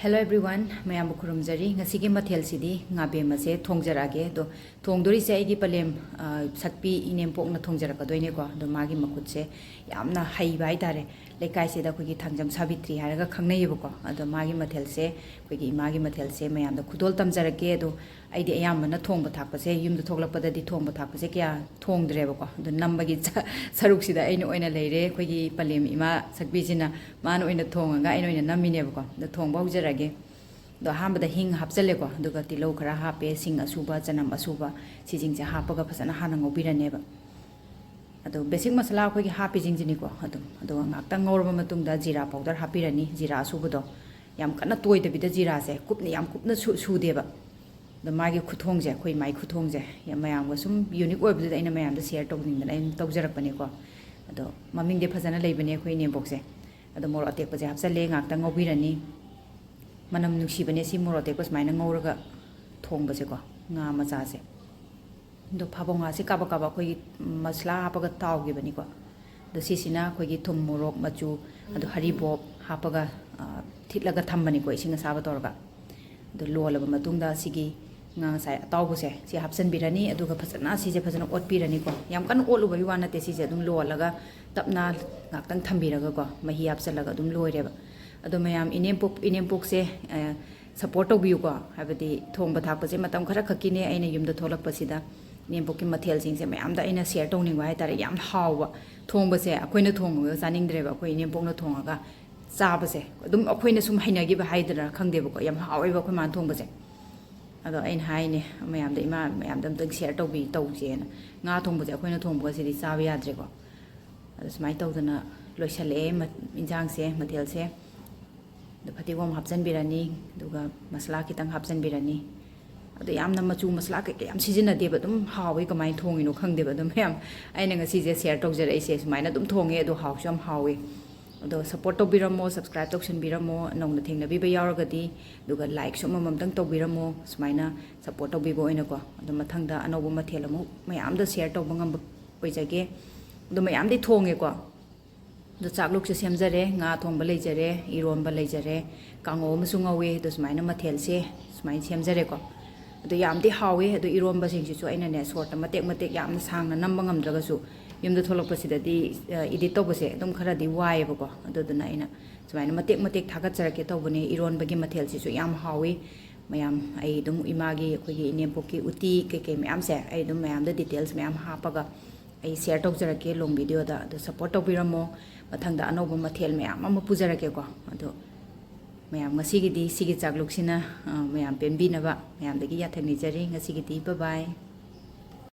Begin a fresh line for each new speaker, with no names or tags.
Hello everyone, mayam kurumjari ngasi gi mathel sidi ngabemma se thongjarage do thongdori se agi palem sakpi inempok na thongjaraka doine ko do magi makut se yamna hai bai tare lekai se da kogi thangjam sabitri haraga khangnai yebo ado magi mathel se kogi magi mathel se mayam da khudol tamjarake do aidi ayam na thongba thakpa se yum da thoglakpada di thongba thakpa se kya thongdreba ko do nambagi saruk sida aino oina leire kogi palem ima sakpi sina man oina thonga aino oina namine ko do thongba hujara do hamba da hing hapsale ko duga tilo khara hape sing asuba chanam asuba si jing ja hapaga phasana hana ngobirane ba ado basic masala ko gi hapi jing jini ko ado ngakta ngorba matung da jira powder hapirani jira asuba do yam kana toy de bida jira se kupni yam kupna su de ba do magi khuthong je khoi mai khuthong je yam mayam go sum unique oib da ina mayam da share tawning da ina tawjarak pani ko ado maming de phasana leibane khoi ne box se ado mor atek pa je hapsale ngakta ngobirani manam nuksibane si morote ko smaina ngawraga thongba se ko nga macha se do phabaunga se kaba kaba khoi masla hapaga tawgi bani ko do sisina khoi gi thum morok machu ado haribop hapaga thitlaga thambani ko isinga saba torga do lolaba matungda sigi nga sai tawbu se si hapsan birani aduga phasana si je phasana ot pirani ko yam kan oluba bi wana te si je dum lolaga tapna ngaktang thambiraga ko mahi hapsalaga dum loireba ado mayam inempok se support tawbiu ko habadi thongba thakpa se matam khara khakine aina yumda tholakpa sida inempok ki mathel sing se mayam da aina share tawning wa tare yam hawwa thongba se akoina thongba saning dreba ko inempok na thongaga chaba se dum akoina sum hainagi ba haidra khangdeba ko yam hawi ba ko man thongba se ado ain haine mayam da ima mayam dam tang share tawbi tawje na nga thongba se akoina thongba se di chaba yadre ko ado smai tawdana loisale injang se mathel se do patigom hapsan birani duga masala kitang hapsan birani ado yamna machu masala ke yam sijina deba dum hawi kamai thongi no khangdeba dum yam aina ngasi je share tawjara ise sumaina dum thonge ado hawsam hawi ado support tawbiramo subscribe tawsan biramo nongna thengna bi ba yawragadi duga like sum mamtang tawbiramo sumaina support tawbibo oina ko ado mathangda anobo mathelamu mayam da share tawbangam poijage do mayam di thonge ko do chakluk se semjare nga thongba leijare iromba leijare kango amasung awe do sumaina mathel se sumain semjare ko do yamdi hawe do iromba sing su aina ne sort matek yam sangna namba ngamdraga su yumda tholokpa sidadi edit tawbase dum khara di wai ba ko do duna aina sumaina matek thagat jarake tawbane ironba gi mathel si su yam hawe mayam ai dum imagi khogi inempokki uti ke mayam se ai dum mayam da details mayam hapaga ai share tawjarake long video da do support tawbiramo mathangda anoba mathel mayam ama pujarake ko ado mayam ngasi gi di sigi chakluk sina mayam pembi na ba mayam dagi yathani jari ngasi gi di bye bye